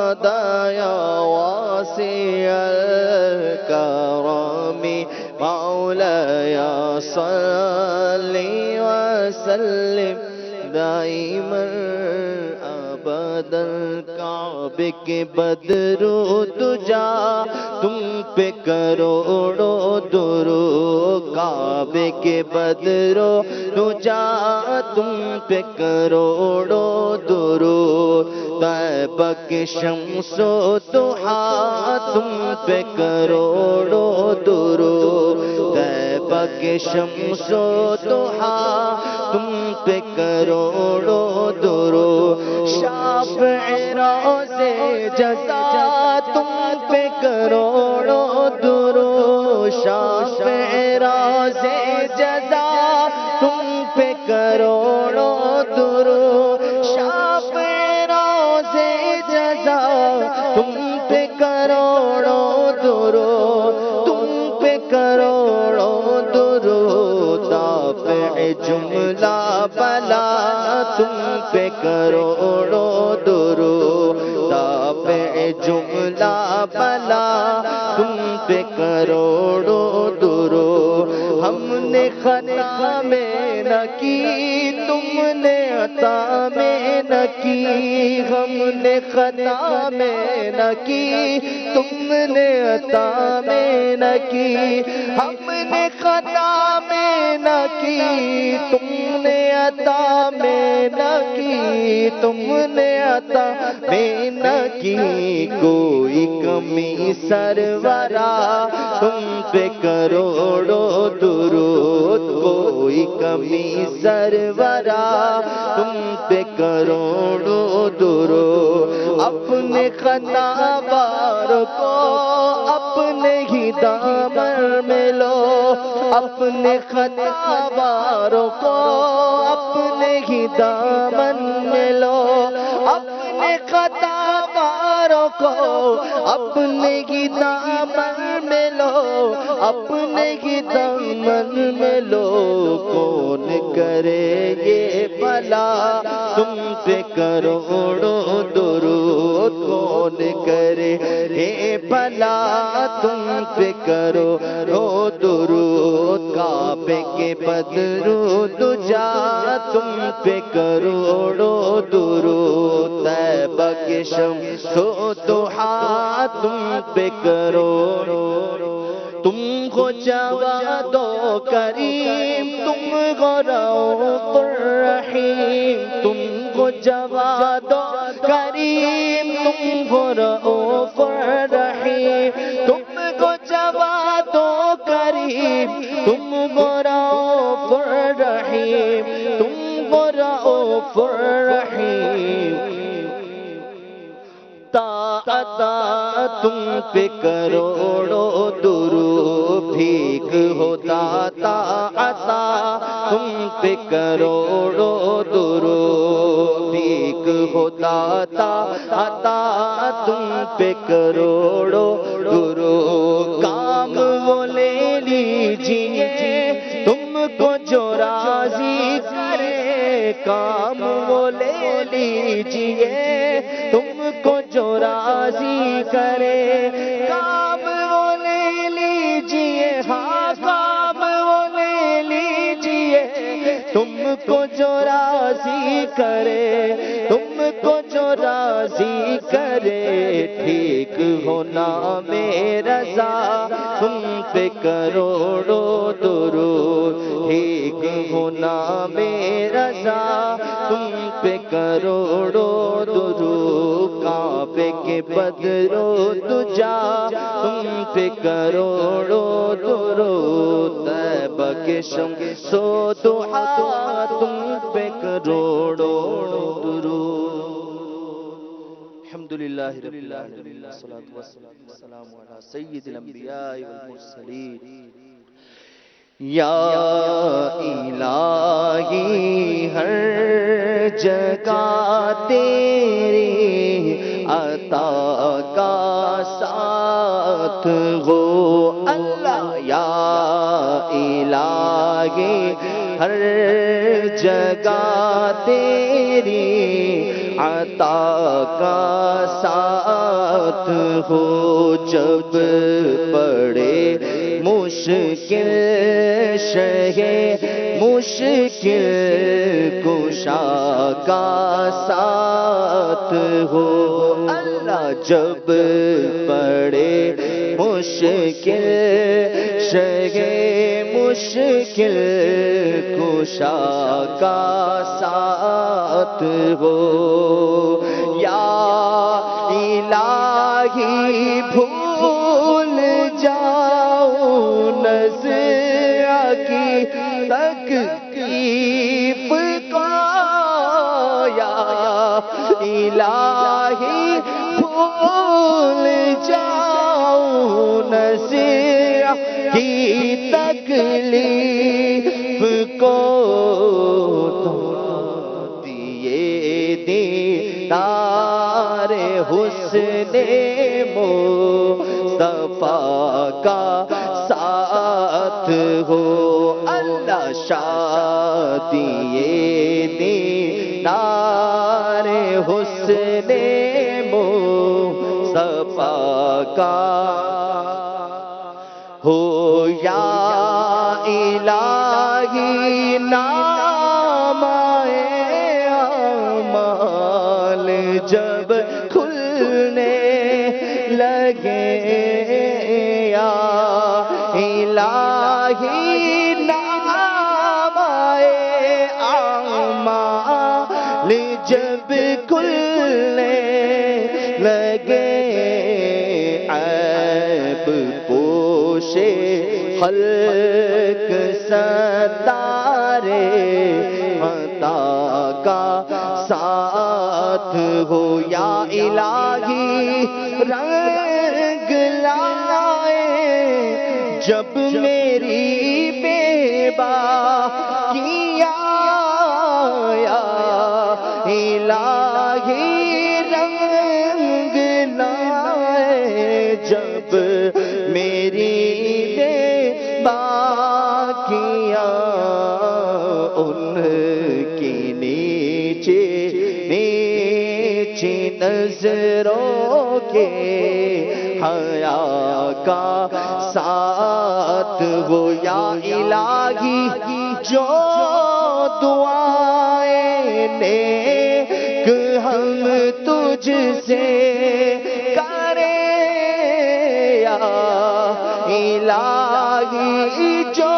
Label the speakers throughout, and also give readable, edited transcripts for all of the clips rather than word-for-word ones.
Speaker 1: أبدا يا واسع الكرم مولاي صل وسلم دائما ابدا کعبے کے بدرو دجا تم پہ کروڑوں درود کعبے کے بدرو دجا تم پہ کروڑوں درود طیبہ کے شمس و ضحیٰ تم پہ کروڑوں درود طیبہ کے شمس و ضحیٰ تم پہ کروڑوں درود شافع روز جزا تم پہ کروڑوں درود شافع روز جزا تم پہ کروڑوں درود شافع روز جزا تم پہ کروڑوں درود تم پہ کروڑوں درود دافع جملہ بلا تم پہ کروڑوں درود دافع جملہ بلا تم پہ کروڑوں درود ہم نے خطا میں نہ کی تم نے عطا میں نہ کی ہم نے خطا میں نہ کی تم نے عطا میں نہ کی ہم نے خطا میں نہ کی تم نے عطا میں نہ کی تم نے عطا میں نہ کی کوئی کمی سرورا تم پہ کروڑوں درود کوئی کمی سرورا تم پہ کروڑوں درود اپنے خطا باروں کو اپنے ہی دامن میں لو اپنے خطا باروں کو اپنے ہی دامن میں لو اپنے خطا باروں کو اپنے ہی دامن میں لو اپنے ہی دامن میں لو کون کرے یہ بھلا تم پہ کروڑوں درود کون کرے یہ بھلا تم پہ کروڑوں درود کعبے کے بدرو دجا تم پہ کروڑوں درود طیبہ کے شمس و ضحیٰ تم پہ کروڑوں تم کو جواد و کریم تم کو رؤوف الرحیم تم کو جواد و کریم تم کو رؤوف الرحیم تم کو جواد و کریم تم کو رؤوف الرحیم تم کو رؤوف الرحیم عطا تم پہ کروڑوں درود بھیک ہو داتا عطا تم پہ کروڑوں درود بھیک ہو داتا عطا تم پہ کروڑوں درود کام وہ لے لیجئے تم کو جو راضی کرے کام وہ لے لیجئے تم کو جو راضی کرے کام وہ لے لیجئے ہاں کام وہ لے لیجئے تم کو جو راضی کرے تم کو جو راضی کرے ٹھیک ہونا میں رضا تم پہ کروڑوں درود ٹھیک ہونا میں رضا تم پہ کروڑوں درود کعبے کے بدرو دجا تم پہ کروڑوں درود طیبہ کے شمس و ضحیٰ تم پہ کروڑوں درود الحمدللہ رب العالمین والصلاة والسلام علی سید الانبیاء والمرسلین یا الہی ہر جگہ تیری عطا کا ساتھ ہو اللہ یا الہی ہر جگہ تیری عطا کا ساتھ ہو جب پڑے مشکل شہ مشکل کشا کا ساتھ ہو اللہ جب پڑے مشکل شہ مشکل کشا کا ساتھ ہو یا الہی بھول جاؤ نزع کی تکلیف کو یا الہی بھول جاؤ نزع کی تکلیف کو دیے دیدار حسن مصطفیٰ کا ساتھ ہو اللہ شادی دیدار حسن مصطفیٰ کا ہو یا الہی نام اعمال جب کھلنے لگے یا الہی نام اعمال جب کھلنے لگے عیب پوشے خلق ستارے عطا کا ساتھ ہو یا الہی رنگ لائے جب میری بے باکیاں یا الہی رنگ لائے جب میری بے باکیاں ان کی نیچے نیچے نظروں کے حیا کا ساتھ ہو یا الہی جو دعائیں نیک ہم تجھ سے کریں یا الہی جو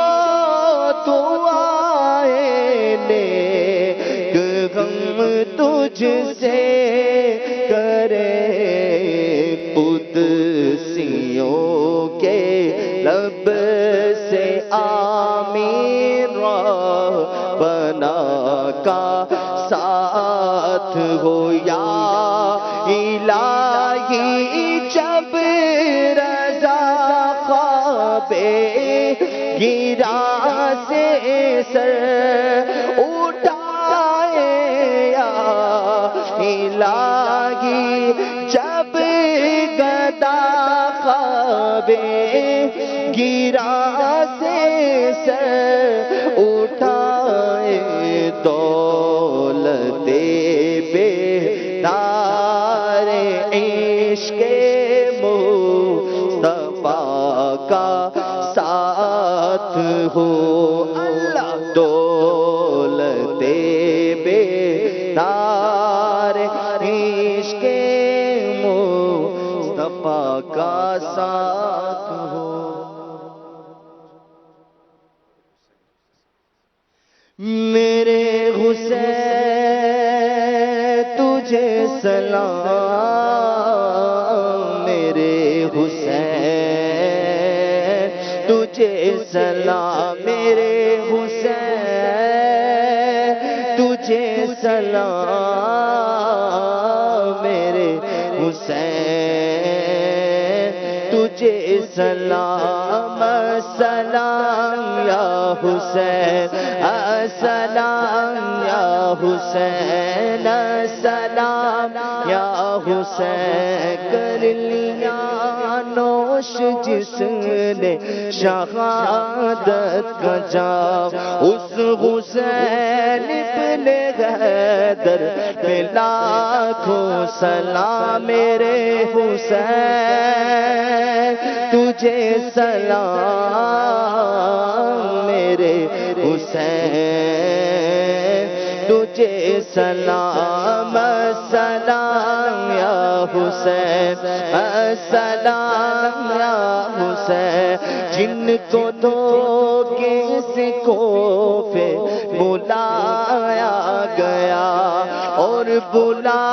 Speaker 1: دعائیں نیک ہم تجھ سے کریں قدسیوں کے لب سے آمین ربنا کا ساتھ ہو یا الہی جب رضا خواب گرا سے سر اٹھائے یا الہی جب گدا خواب گرا سے سر اٹھائے دولت بیدار عشق مصطفیٰ کا ساتھ ہو اللہ دولت بیدار عشق مصطفیٰ کا ساتھ ہو میرے حسین تجھے سلام میرے حسین تجھے سلام میرے حسین تجھے سلام میرے حسین تجھے سلام سلام یا حسین السلام یا حسین السلام یا حسین کر لیا نوش جس نے شہادت کا جام، اس حسین ابن حیدر پہ لاکھوں سلام میرے حسین، تجھے سلام میرے حسین، تجھے سلام سلام یا حسین، سلام یا حسین، جن کو دھوکے سے کوفے بلایا گیا اور بلا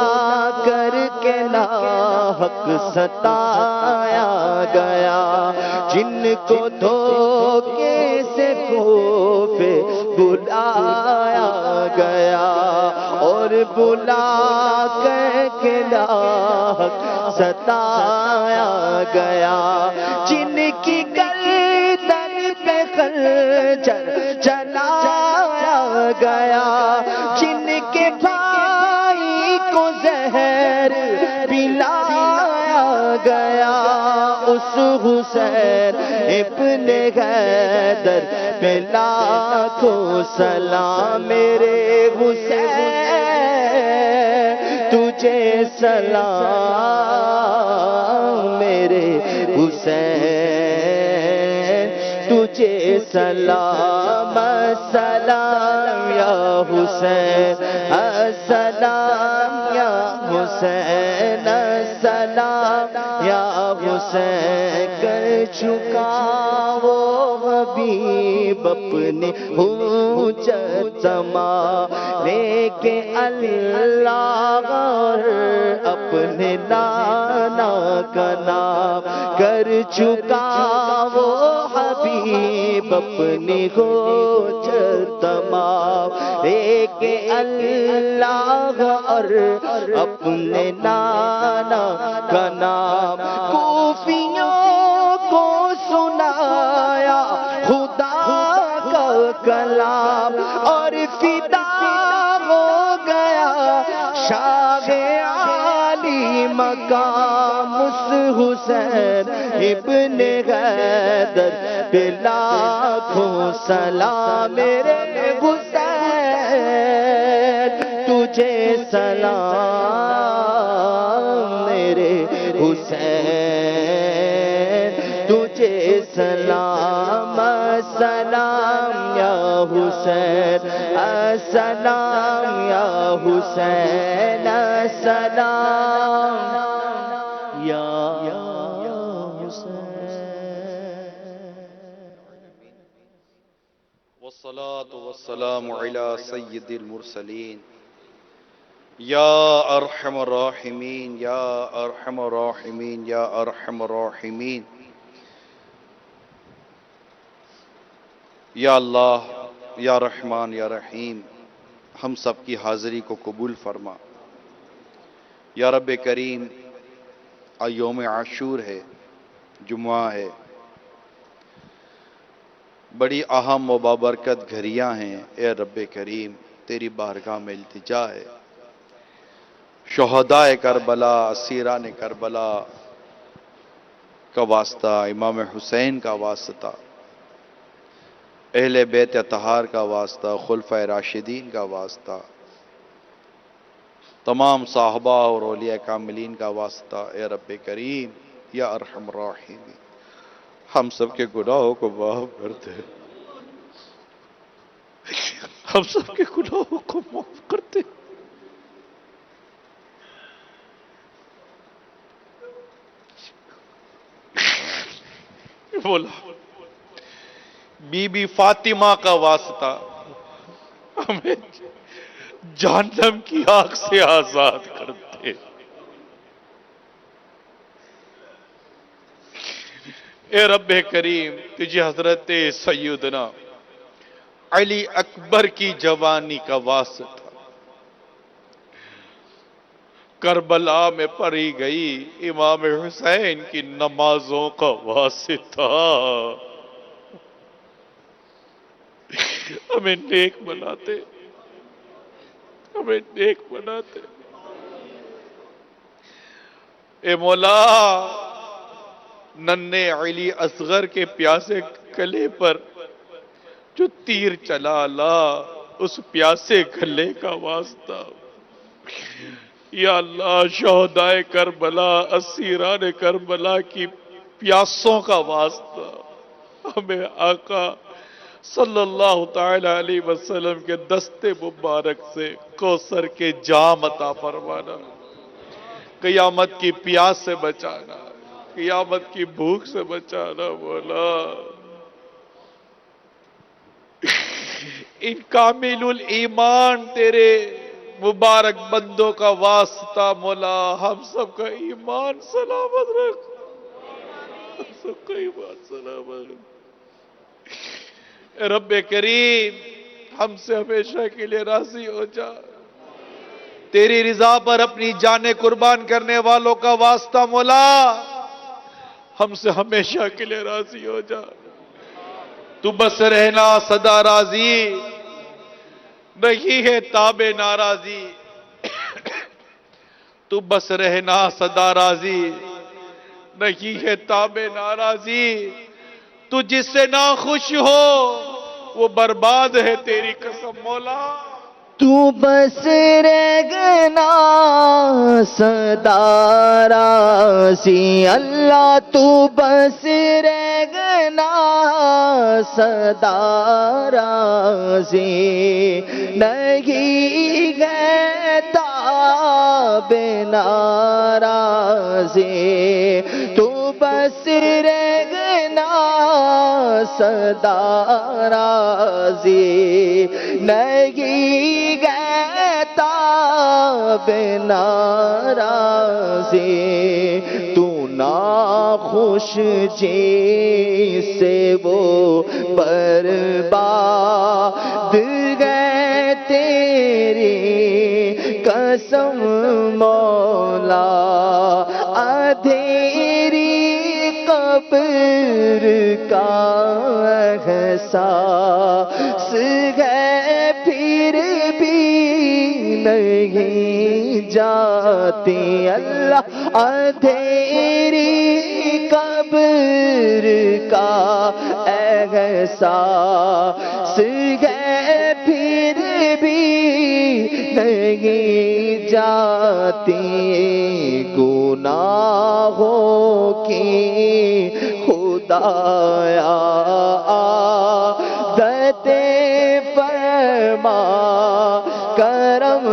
Speaker 1: کر کے ناحق ستایا گیا، جن کو دھوکے سے کوفے بلایا گیا اور بلا کر کے ناحق ستایا گیا، جن کی گردن پہ خنجر چلایا گیا، جن کے بھائی کو زہر پلایا گیا، اس حسین ابن حیدر پہ لاکھوں سلام میرے حسین، تجھے سلام میرے حسین، تجھے سلام سلام یا حسین، سلام یا حسین، سلام یا حسین، کر چکا وہ حبیب اپنی حجت تمام کہ اللہ اور اپنے نانا کا نام، کر چکا وہ حبیب اپنی حجت تمام ایک اللہ اور اپنے نانا کا نام، کوفیوں کو سنایا خدا کا کلام اور فدا ہو گیا شاہ عالی مقام، اس حسین ابن حیدر پہ لاکھوں سلام میرے حسین، تجھے سلام میرے حسین، تجھے سلام سلام یا حسین، سلام یا حسین، سلام یا
Speaker 2: والصلاة والسلام على سید المرسلین یا ارحم الراحمین یا ارحم الراحمین یا ارحم الراحمین، یا اللہ یا رحمان یا رحیم، ہم سب کی حاضری کو قبول فرما۔ یا رب کریم، یوم عاشور ہے، جمعہ ہے، بڑی اہم و بابرکت گھڑیاں ہیں، اے رب کریم تیری بارگاہ میں التجا ہے، شہدائے کربلا، اسیران کربلا کا واسطہ، امام حسین کا واسطہ، اہل بیت اطہار کا واسطہ، خلفۂ راشدین کا واسطہ، تمام صحابہ اور اولیاء کاملین کا واسطہ، اے رب کریم یا ارحم الراحمین، ہم سب کے گناہوں کو معاف کر دے، ہم سب کے گناہوں کو معاف کر دے۔ بولا بی بی فاطمہ کا واسطہ ہمیں جہنم کی آگ سے آزاد کر دے، اے رب کریم تجھے حضرت سیدنا علی اکبر کی جوانی کا واسطہ، کربلا میں پڑھی گئی امام حسین کی نمازوں کا واسطہ، ہمیں نیک بناتے، ہمیں نیک بناتے، اے مولا ننھے علی اصغر کے پیاسے گلے پر جو تیر چلا لا، اس پیاسے گلے کا واسطہ۔ یا اللہ، شہدائے کربلا، اسیران کربلا کی پیاسوں کا واسطہ ہمیں آقا صلی اللہ تعالی علیہ وسلم کے دستے مبارک سے کوثر کے جام عطا فرمانا، قیامت کی پیاس سے بچانا، قیامت کی بھوک سے بچانا مولا۔ ان کامل الایمان تیرے مبارک بندوں کا واسطہ مولا، ہم سب کا ایمان سلامت رکھ، ہم سب کا ایمان سلامت رکھ۔ اے رب کریم، ہم سے ہمیشہ کے لیے راضی ہو جا۔ تیری رضا پر اپنی جانیں قربان کرنے والوں کا واسطہ مولا، ہم سے ہمیشہ کے لیے راضی ہو جا۔ تو بس رہنا سدا راضی، نہیں ہے تاب ناراضی۔ تو بس رہنا سدا راضی، نہیں ہے تاب ناراضی۔ تو جس سے ناخوش ہو وہ برباد ہے تیری قسم مولا۔
Speaker 1: تو بس رہنا سدا راضی، اللہ تو بس رہنا سدا راضی، نہیں ہے تاب ناراضی۔ تو بس رہنا سدا راضی، نہیں تاب ناراضی۔ تو ناخوش جس سے وہ برباد گئے تیری قسم مولا۔ اندھیری قبر کا احساس ہے، پھر بھی نہیں جاتی اللہ۔ اندھیری قبر کا احساس ہے، پھر بھی نہیں جاتی۔ گناہوں کی خدایا عادت فرما کرم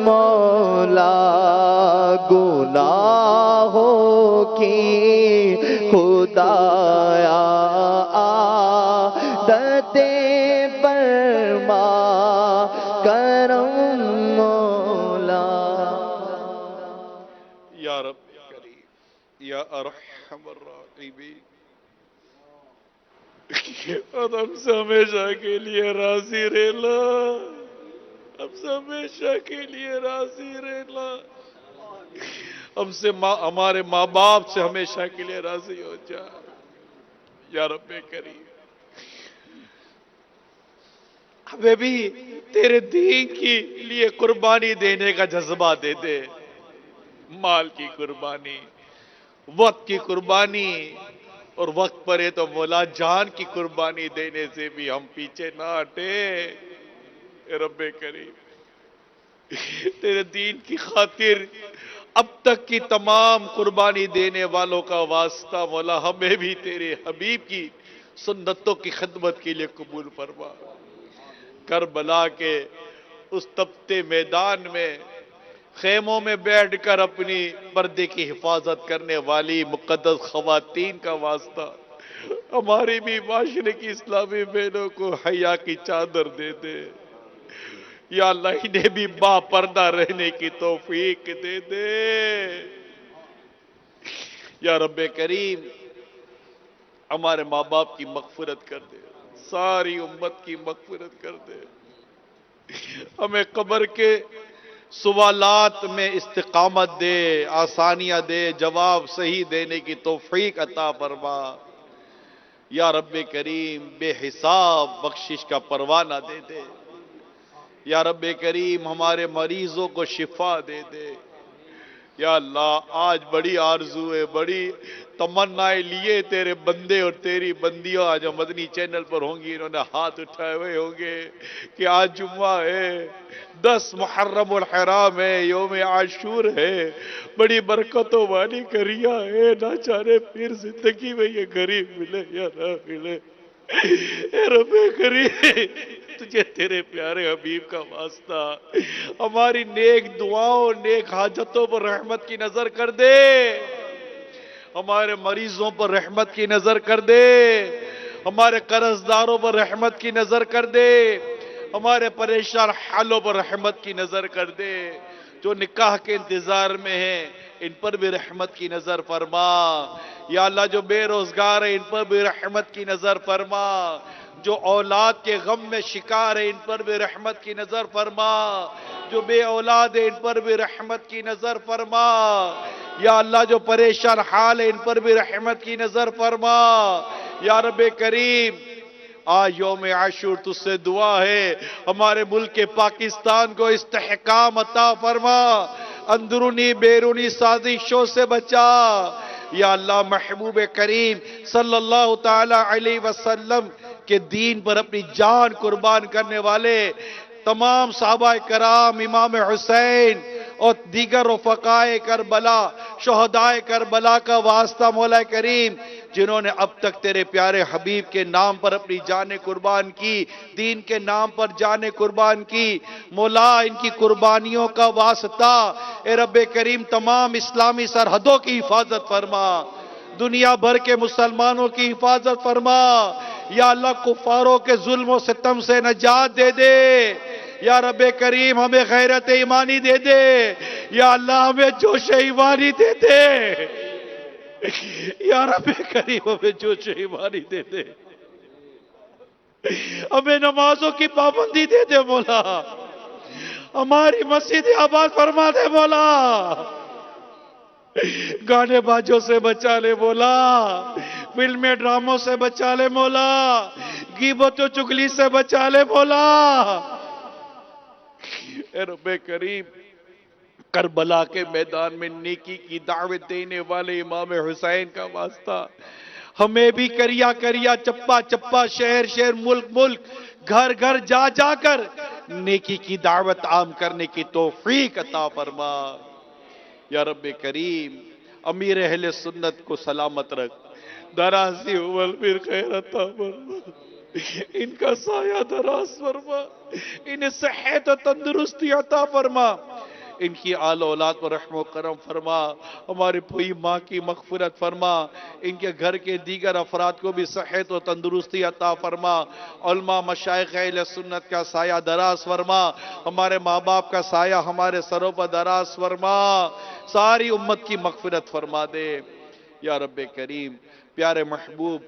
Speaker 1: مولا۔ گناہوں کی خدایا عادت فرما کرم مولا۔
Speaker 2: یا رب کریم، یا ارحم الراحمین، اور ہم سے ہمیشہ کے لیے راضی رہنا، ہم سے ہمیشہ کے لیے راضی رہنا، ہم سے ہمارے ماں باپ سے ہمیشہ کے لیے راضی ہو جا یا رب کریم۔ ہمیں بھی تیرے دین کے لیے قربانی دینے کا جذبہ دے دے، مال کی قربانی، وقت کی قربانی، اور وقت پڑے تو مولا جان کی قربانی دینے سے بھی ہم پیچھے نہ ہٹے۔ اے رب کریم، تیرے دین کی خاطر اب تک کی تمام قربانی دینے والوں کا واسطہ مولا، ہمیں بھی تیرے حبیب کی سنتوں کی خدمت کے لیے قبول فرما۔ کربلا کے اس تپتے میدان میں خیموں میں بیٹھ کر اپنی پردے کی حفاظت کرنے والی مقدس خواتین کا واسطہ، ہماری بھی معاشرے کی اسلامی بہنوں کو حیا کی چادر دے دے۔ یا اللہ، انہیں بھی با پردہ رہنے کی توفیق دے دے۔ یا رب کریم، ہمارے ماں باپ کی مغفرت کر دے، ساری امت کی مغفرت کر دے، ہمیں قبر کے سوالات میں استقامت دے، آسانیاں دے، جواب صحیح دینے کی توفیق عطا فرما۔ یا رب کریم، بے حساب بخشش کا پروانہ دے دے۔ یا رب کریم، ہمارے مریضوں کو شفا دے دے۔ یا اللہ آج بڑی آرزو ہے، بڑی تمنائیں لیے تیرے بندے اور تیری بندیاں آج مدنی چینل پر ہوں گی، انہوں نے ہاتھ اٹھائے ہوئے ہوں گے کہ آج جمعہ ہے، 10 محرم الحرام ہے، یوم عاشور ہے، بڑی برکتوں والی گھڑیاں ہے، نہ جانے پھر زندگی میں یہ گھڑی ملے یا نہ ملے۔ اے رب کریم، تجھے تیرے پیارے حبیب کا واسطہ ہماری نیک دعاؤں نیک حاجتوں پر رحمت کی نظر کر دے، ہمارے مریضوں پر رحمت کی نظر کر دے، ہمارے قرض داروں پر رحمت کی نظر کر دے، ہمارے پریشان حالوں پر رحمت کی نظر کر دے، جو نکاح کے انتظار میں ہیں ان پر بھی رحمت کی نظر فرما، یا اللہ جو بے روزگار ہیں ان پر بھی رحمت کی نظر فرما، جو اولاد کے غم میں شکار ہیں ان پر بھی رحمت کی نظر فرما، جو بے اولاد ہیں ان پر بھی رحمت کی نظر فرما، یا اللہ جو پریشان حال ہیں ان پر بھی رحمت کی نظر فرما، یا رب کریم آج یوم عاشور تجھ سے دعا ہے ہمارے ملک پاکستان کو استحکام عطا فرما، اندرونی بیرونی سازشوں سے بچا، یا اللہ محبوب کریم صلی اللہ تعالی علیہ وسلم کے دین پر اپنی جان قربان کرنے والے تمام صحابہ کرام، امام حسین اور دیگر رفقائے کربلا، شہدائے کربلا کا واسطہ مولا کریم، جنہوں نے اب تک تیرے پیارے حبیب کے نام پر اپنی جانیں قربان کی، دین کے نام پر جانیں قربان کی، مولا ان کی قربانیوں کا واسطہ اے رب کریم تمام اسلامی سرحدوں کی حفاظت فرما، دنیا بھر کے مسلمانوں کی حفاظت فرما، یا اللہ کفاروں کے ظلم و ستم سے نجات دے دے، یا رب کریم ہمیں غیرت ایمانی دے دے، یا اللہ ہمیں جوش ایمانی دے دے، یا رب کریم ہمیں جوش ایمانی دے دے، ہمیں نمازوں کی پابندی دے دے مولا، ہماری مسجد آباد فرما دے مولا، گانے باجوں سے بچا لے مولا، فلمیں ڈراموں سے بچا لے مولا، غیبت و چگلی سے بچا لے مولا، اے رب کریم کربلا کے میدان میں نیکی کی دعوت دینے والے امام حسین کا واسطہ ہمیں بھی کریا کریا چپا چپا شہر شہر ملک ملک گھر گھر جا جا کر نیکی کی دعوت عام کرنے کی توفیق عطا فرما، یا رب کریم امیر اہل سنت کو سلامت رکھ، دراز عمر پھر خیر عطا فرما، ان کا سایہ دراز فرما، انہیں صحت و تندرستی عطا فرما، ان کی آل اولاد پر رحم و کرم فرما، ہماری پوئی ماں کی مغفرت فرما، ان کے گھر کے دیگر افراد کو بھی صحت و تندرستی عطا فرما، علماء مشائخ اہل سنت کا سایہ دراز فرما، ہمارے ماں باپ کا سایہ ہمارے سروں پر دراز فرما، ساری امت کی مغفرت فرما دے، یا رب کریم پیارے محبوب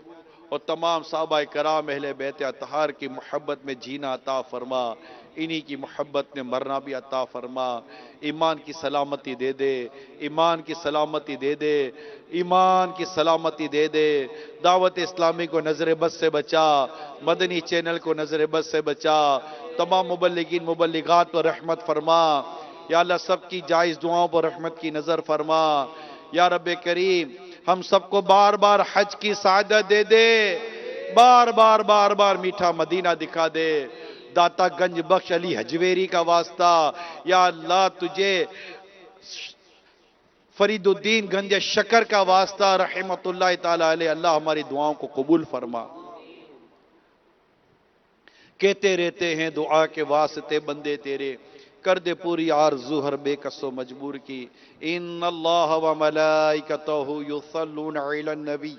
Speaker 2: اور تمام صحابہ کرام اہل بیت اطہار کی محبت میں جینا عطا فرما، انہی کی محبت میں مرنا بھی عطا فرما، ایمان کی سلامتی دے دے، ایمان کی سلامتی دے دے، ایمان کی سلامتی دے دے، دعوت اسلامی کو نظر بد سے بچا، مدنی چینل کو نظر بد سے بچا، تمام مبلغین مبلغات پر رحمت فرما، یا اللہ سب کی جائز دعاؤں پر رحمت کی نظر فرما، یا رب کریم ہم سب کو بار بار حج کی سعادت دے دے، بار بار بار بار میٹھا مدینہ دکھا دے، داتا گنج بخش علی حجویری کا واسطہ، یا اللہ تجھے فرید الدین گنج شکر کا واسطہ رحمت اللہ تعالی علیہ، اللہ ہماری دعاؤں کو قبول فرما، کہتے رہتے ہیں دعا کے واسطے بندے تیرے، کر دے پوری آرزو ہر بے کس و مجبور کی، ان اللہ و ملائکتہ یصلون علی النبی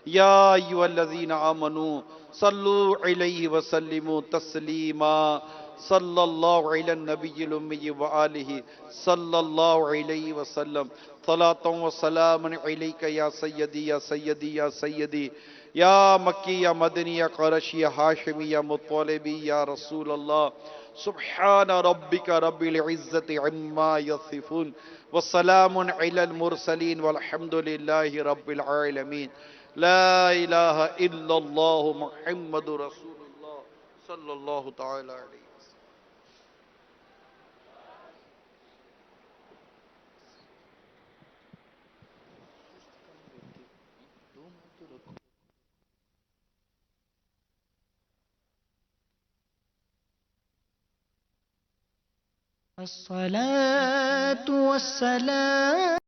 Speaker 2: یا ایھا الذین آمنوا صلوا علیہ وسلموا تسلیما، صلی اللہ علی النبی الامی وآلہ صلی اللہ علیہ وسلم، صلاۃ و سلام علیک یا سیدی یا سیدی یا سیدی، یا مکی یا مدنی یا قرشی یا ہاشمی یا مطلبی یا رسول اللہ، سبحان ربک رب العزت عما یصفون والسلام علی المرسلین والحمد للہ رب العالمین، لا الہ الا اللہ محمد رسول اللہ صلی اللہ تعالی علیہ وسلم۔
Speaker 3: الصلاة والسلام